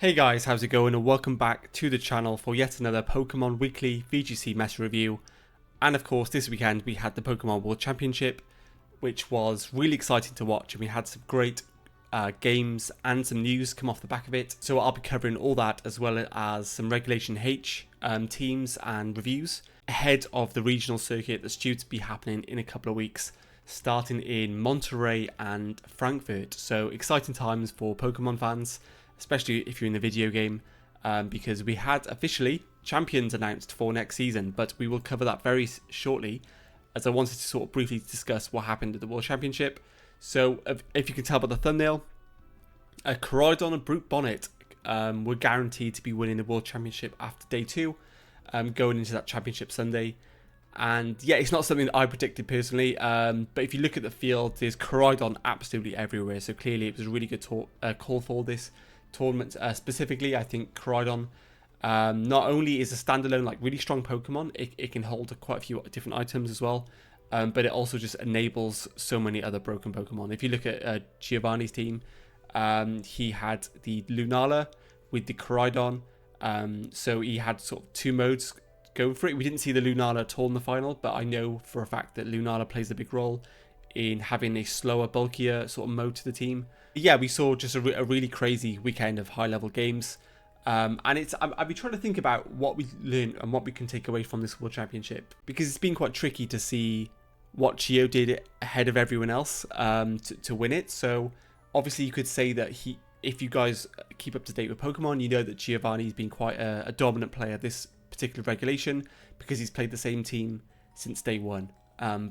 Hey guys, how's it going, and welcome back to the channel for yet another Pokemon Weekly VGC Meta Review. And of course, this weekend we had the Pokemon World Championship, which was really exciting to watch, and we had some great games and some news come off the back of it. So I'll be covering all that, as well as some Regulation H teams and reviews ahead of the regional circuit that's due to be happening in a couple of weeks, starting in Monterey and Frankfurt. So exciting times for Pokemon fans, especially if you're in the video game, because we had officially champions announced for next season, but we will cover that very shortly, as I wanted to sort of briefly discuss what happened at the World Championship. So if you can tell by the thumbnail, Corridon and Brute Bonnet were guaranteed to be winning the World Championship after day 2, going into that championship Sunday. And yeah, it's not something that I predicted personally, but if you look at the field, there's Corridon absolutely everywhere, so clearly it was a really good call for this tournament. Specifically, I think Corridon not only is a standalone, like, really strong Pokemon, it can hold quite a few different items as well, but it also just enables so many other broken Pokemon. If you look at Giovanni's team, he had the Lunala with the Corridon, so he had sort of two modes going for it. We didn't see the Lunala at all in the final, but I know for a fact that Lunala plays a big role in having a slower, bulkier sort of mode to the team. Yeah, we saw just a really crazy weekend of high-level games, and I've been trying to think about what we learned and what we can take away from this World Championship, because it's been quite tricky to see what Gio did ahead of everyone else to win it. So obviously you could say that if you guys keep up to date with Pokemon, you know that Giovanni's been quite a dominant player this particular regulation, because he's played the same team since day 1.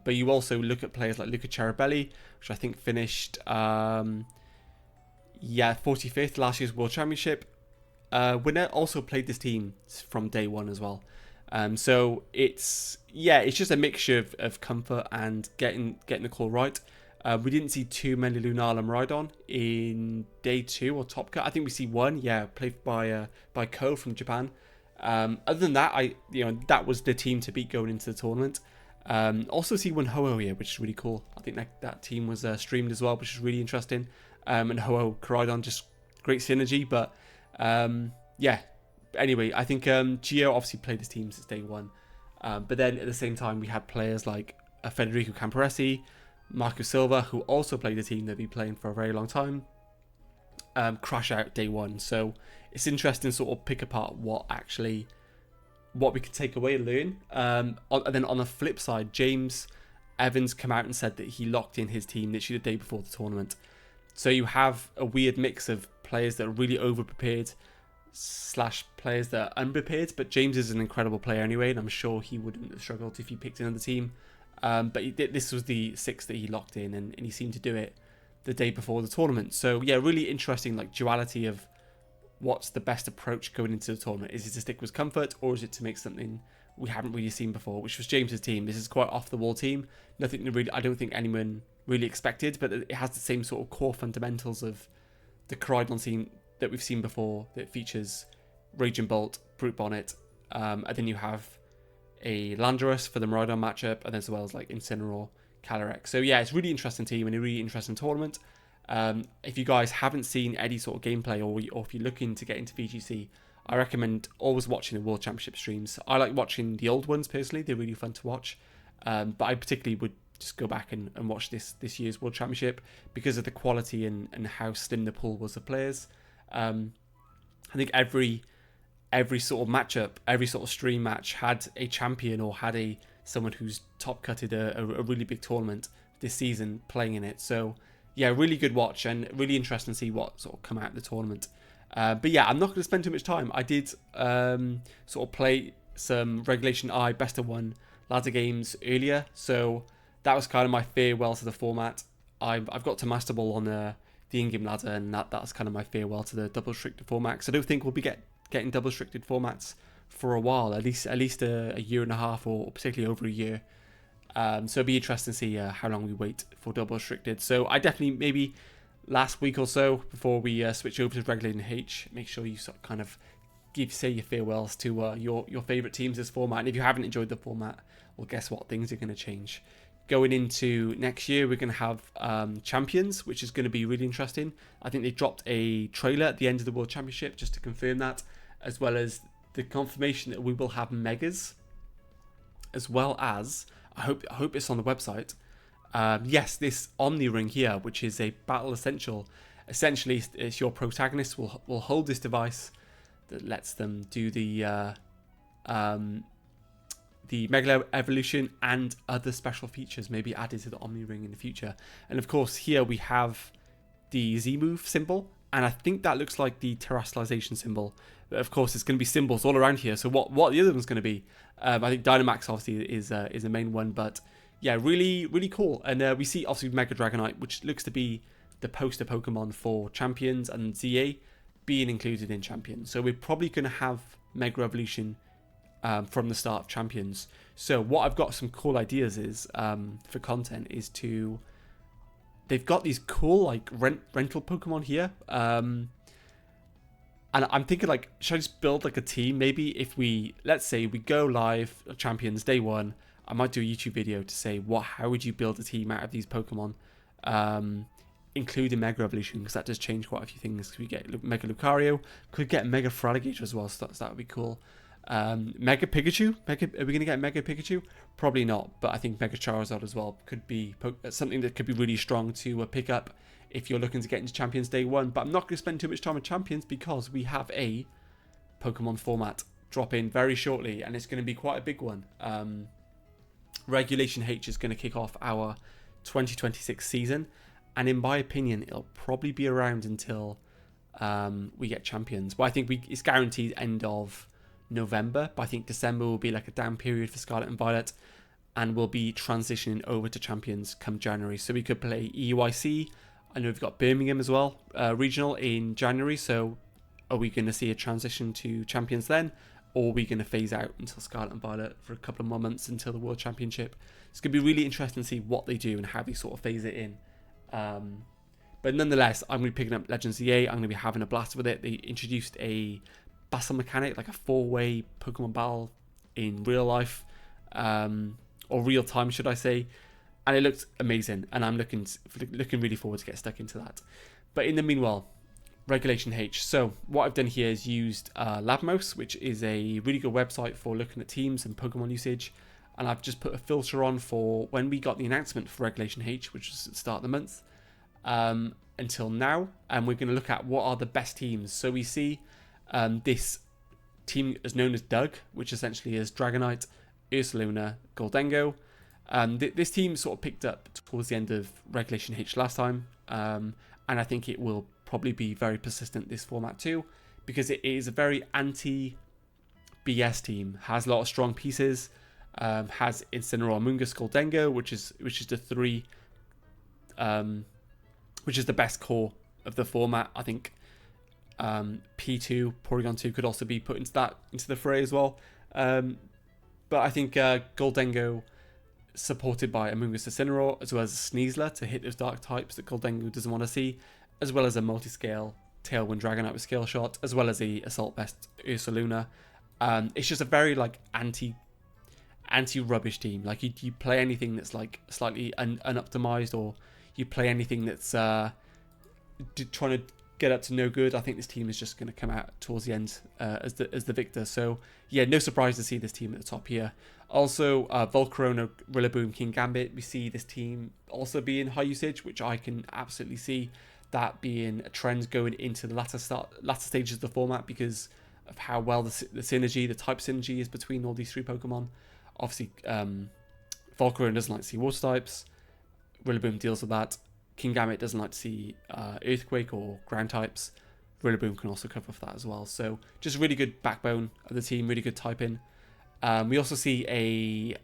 But you also look at players like Luca Charabelli, which I think finished 45th last year's World Championship winner, also played this team from day 1 as well. So it's just a mixture of comfort and getting the call right. We didn't see too many Lunala and Miraidon in day 2 or Top Cut. I think we see one, played by Ko from Japan. Other than that, that was the team to beat going into the tournament. Also see one Ho-Oh here, which is really cool. I think that team was streamed as well, which is really interesting. And Ho-Oh, Corridon, just great synergy. But anyway, I think Gio obviously played this team since day 1. But then at the same time, we had players like Federico Camporesi, Marco Silva, who also played the team they've been playing for a very long time, crash out day 1. So it's interesting to sort of pick apart what we could take away and learn. And then on the flip side, James Evans come out and said that he locked in his team literally the day before the tournament. So you have a weird mix of players that are really over-prepared / players that are unprepared. But James is an incredible player anyway, and I'm sure he wouldn't have struggled if he picked another team. But this was the 6 that he locked in, and he seemed to do it the day before the tournament. So yeah, really interesting, like, duality of what's the best approach going into the tournament. Is it to stick with comfort, or is it to make something we haven't really seen before, which was James's team? This is quite off the wall team. Nothing really, I don't think anyone really expected, but it has the same sort of core fundamentals of the Corridon team that we've seen before, that features Raging Bolt, Brute Bonnet, and then you have a Landorus for the Miraidon matchup, and as well as like Incineroar, Calyrex. So yeah, it's a really interesting team and a really interesting tournament. If you guys haven't seen any sort of gameplay, or if you're looking to get into VGC, I recommend always watching the World Championship streams. I like watching the old ones personally; they're really fun to watch. But I particularly would just go back and watch this year's World Championship because of the quality and how slim the pool was of players. I think every sort of matchup, every sort of stream match had a champion or had someone who's top cutted a really big tournament this season playing in it. So yeah, really good watch and really interesting to see what sort of come out of the tournament. But yeah, I'm not going to spend too much time. I did sort of play some Regulation I Best of 1 ladder games earlier, so that was kind of my farewell to the format. I've got to Master Ball on the in-game ladder, and that's kind of my farewell to the double restricted format. So I don't think we'll be getting double restricted formats for a while, at least a year and a half, or particularly over a year. So it'd be interesting to see how long we wait for double restricted. So I definitely, maybe last week or so before we switch over to Regulating H, make sure you sort of kind of say your farewells to your favourite teams this format. And if you haven't enjoyed the format, well, guess what? Things are going to change Going into next year, we're going to have champions, which is going to be really interesting. I think they dropped a trailer at the end of the World Championship just to confirm that, as well as the confirmation that we will have megas, as well as I hope it's on the website. Yes, this Omni Ring here, which is a battle essential. Essentially, it's your protagonist will hold this device that lets them do the Mega Evolution and other special features maybe added to the Omni Ring in the future. And of course, here we have the Z-move symbol, and I think that looks like the terrestrialization symbol. But of course, it's going to be symbols all around here. So what the other one's going to be? I think Dynamax obviously is a main one, but yeah, really really cool. And we see obviously Mega Dragonite, which looks to be the poster Pokemon for Champions, and ZA being included in Champions. So we're probably going to have Mega Evolution from the start of Champions. So what I've got some cool ideas is for content is to, they've got these cool like rental Pokemon here, and I'm thinking like, should I just build like a team? Maybe if let's say we go live Champions day one, I might do a YouTube video to say how would you build a team out of these Pokemon, including Mega Evolution, because that does change quite a few things. Could we get Mega Lucario? Could get Mega Fraligator as well, so that would be cool. Mega Pikachu? Are we going to get Mega Pikachu? Probably not, but I think Mega Charizard as well could be something that could be really strong to pick up if you're looking to get into Champions day one. But I'm not going to spend too much time on Champions because we have a Pokemon format drop in very shortly, and it's going to be quite a big one. Regulation H is going to kick off our 2026 season, and in my opinion, it'll probably be around until we get Champions. But I think it's guaranteed end of November, but I think December will be like a down period for Scarlet and Violet, and we'll be transitioning over to Champions come January. So we could play EUIC. I know we've got Birmingham as well, regional in January. So are we going to see a transition to Champions then, or are we going to phase out until Scarlet and Violet for a couple of more months until the World Championship? It's going to be really interesting to see what they do and how they sort of phase it in. But nonetheless, I'm going to be picking up Legends EA. I'm going to be having a blast with it. They introduced a battle mechanic, like a 4-way Pokemon battle in real life, or real time should I say, and it looked amazing, and I'm looking really forward to get stuck into that. But in the meanwhile, Regulation H. So what I've done here is used Labmos, which is a really good website for looking at teams and Pokemon usage, and I've just put a filter on for when we got the announcement for Regulation H, which was at the start of the month, until now, and we're going to look at what are the best teams. So we see this team is known as Doug, which essentially is Dragonite, Ursaluna, Goldengo. This team sort of picked up towards the end of Regulation H last time, and I think it will probably be very persistent this format too, because it is a very anti-BS team. Has a lot of strong pieces. Has Incineroar, Mungus, Goldengo, which is the three, which is the best core of the format. I think P2, Porygon 2 could also be put into the fray as well. But I think Goldengo, supported by Amoonguss Incineroar, as well as a Sneasler to hit those dark types that Goldengo doesn't want to see, as well as a multi-scale Tailwind Dragonite with Scale Shot, as well as a Assault Vest Ursaluna. It's just a very like anti-rubbish team. Like you play anything that's like slightly unoptimized, or you play anything that's trying to get up to no good, I think this team is just going to come out towards the end as the victor. So yeah, no surprise to see this team at the top here. Also, Volcarona, Rillaboom, King Gambit, we see this team also being high usage, which I can absolutely see that being a trend going into the latter stages of the format, because of how well the synergy, the type synergy is between all these three Pokemon. Obviously, Volcarona doesn't like to see water types. Rillaboom deals with that. King Gambit doesn't like to see Earthquake or ground types. Rillaboom can also cover for that as well. So just really good backbone of the team, really good typing. We also see a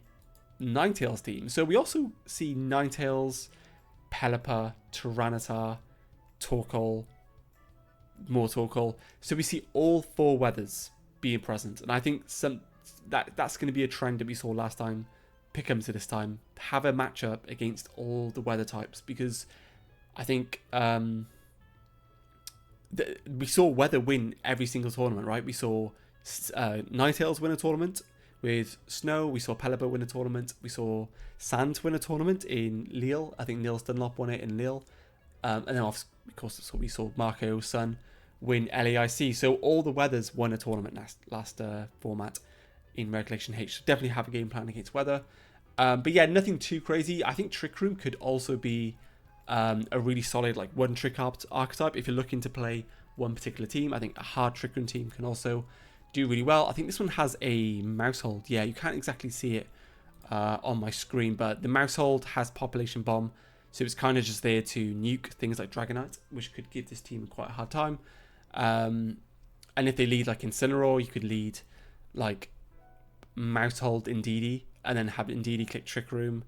Ninetales team. So we also see Ninetales, Pelipper, Tyranitar, Torkoal, more Torkoal. So we see all four weathers being present. And I think that's going to be a trend that we saw last time. Pick them to this time, have a matchup against all the weather types, because I think we saw weather win every single tournament, right? We saw Ninetales win a tournament, With Snow, we saw Pelipper win a tournament. We saw Sand win a tournament in Lille. I think Nils Dunlop won it in Lille. And then, of course, we saw Marco Sun win LAIC. So all the Weathers won a tournament last format in Regulation H. So definitely have a game plan against Weather. But yeah, nothing too crazy. I think Trick Room could also be a really solid like one trick archetype if you're looking to play one particular team. I think a hard Trick Room team can also do really well. I think this one has a mouse hold. Yeah, you can't exactly see it on my screen, but the mouse hold has Population Bomb, so it's kind of just there to nuke things like Dragonite, which could give this team quite a hard time. And if they lead like Incineroar, you could lead like mouse hold Indeedee, and then have Indeedee click Trick Room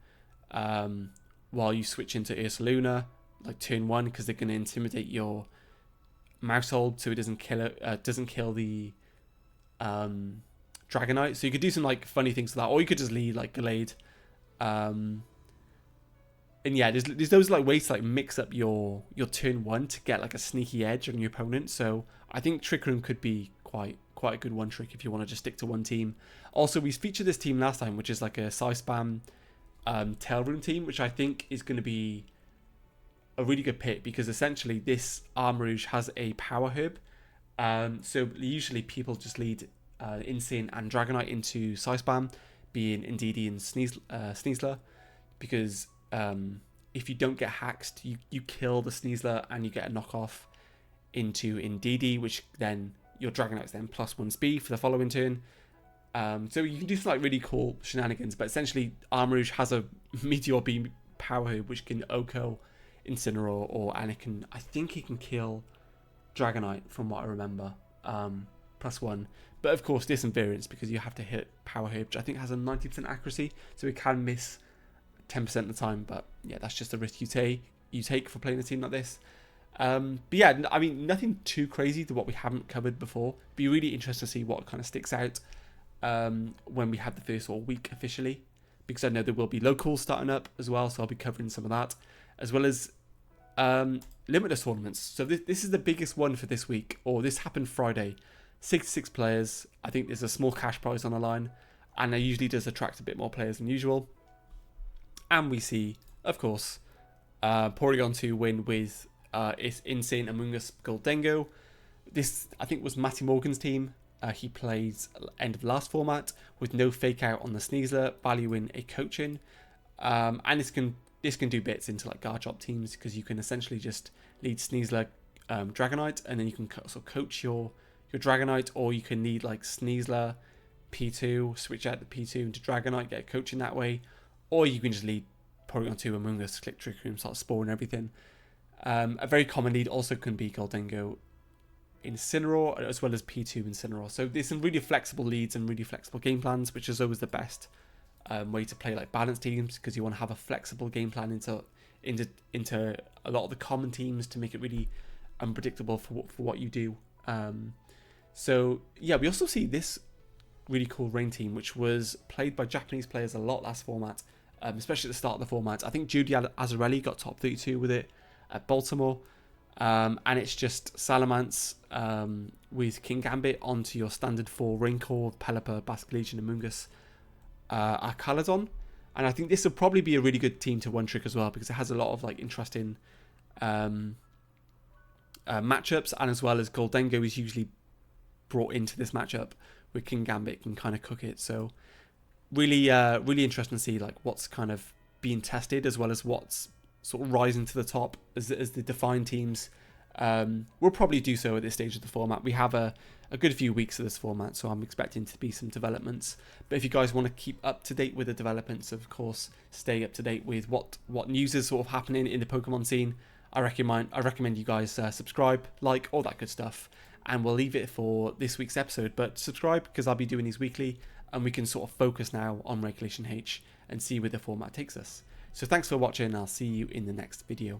while you switch into Ursaluna like turn 1, because they're going to intimidate your mouse hold so it doesn't kill the Dragonite. So you could do some like funny things with that, or you could just lead like Gallade. And yeah, there's those like ways to like mix up your turn 1 to get like a sneaky edge on your opponent. So I think Trick Room could be quite a good one trick if you want to just stick to one team. Also, we featured this team last time, which is like a Psyspam Tail Room team, which I think is going to be a really good pick, because essentially this Armarouge has a power herb. So usually people just lead Insane and Dragonite into Psyspam, being Indeedee and Sneasler, because if you don't get hacked, you kill the Sneasler and you get a knockoff into Indeedee, which then your Dragonite's then +1 speed for the following turn. So you can do some like really cool shenanigans, but essentially Armarouge has a Meteor Beam power herb which can OHKO Incineroar, and it can, I think it can kill Dragonite from what I remember, +1. But of course there's some variance because you have to hit power herb, which I think has a 90% accuracy, so it can miss 10% of the time. But yeah, that's just a risk you take for playing a team like this. But yeah, I mean, nothing too crazy to what we haven't covered before. Be really interested to see what kind of sticks out when we have the first week officially, because I know there will be locals starting up as well, so I'll be covering some of that, as well as limitless tournaments. So this is the biggest one for this week, or this happened Friday. 66 players. I think there's a small cash prize on the line, and it usually does attract a bit more players than usual. And we see, of course, Porygon 2 win with it's Insane Among Us Goldengo. This, I think, was Matty Morgan's team. He played end of last format with no fake out on the Sneasler, valuing a coaching. And this can do bits into like Garchomp teams, because you can essentially just lead Sneasler Dragonite, and then you can sort of coach your Dragonite, or you can lead like Sneasler P2, switch out the P2 into Dragonite, get a coaching that way, or you can just lead Porygon 2 Among Us, click Trick Room, start Spore and everything. A very common lead also can be Goldengo Incineroar, as well as P2 Incineroar. So there's some really flexible leads and really flexible game plans, which is always the best way to play like balanced teams, because you want to have a flexible game plan into a lot of the common teams to make it really unpredictable for what you do. So yeah, we also see this really cool Rain team, which was played by Japanese players a lot last format, especially at the start of the format. I think Judy Azzarelli got top 32 with it at Baltimore. And it's just Salamence with King Gambit onto your standard 4 Raincore, Pelipper, Basculegion, Amoonguss, Arcaladon. And I think this will probably be a really good team to one trick as well, because it has a lot of like interesting matchups, and as well as Goldengo is usually brought into this matchup with King Gambit, can kind of cook it. So really interesting to see like what's kind of being tested, as well as what's sort of rising to the top as the defined teams. We'll probably do so at this stage of the format. We have a good few weeks of this format, so I'm expecting to be some developments. But if you guys want to keep up to date with the developments, of course, stay up to date with what news is sort of happening in the Pokemon scene, I recommend you guys subscribe, like, all that good stuff. And we'll leave it for this week's episode. But subscribe, because I'll be doing these weekly, and we can sort of focus now on Regulation H and see where the format takes us. So thanks for watching, and I'll see you in the next video.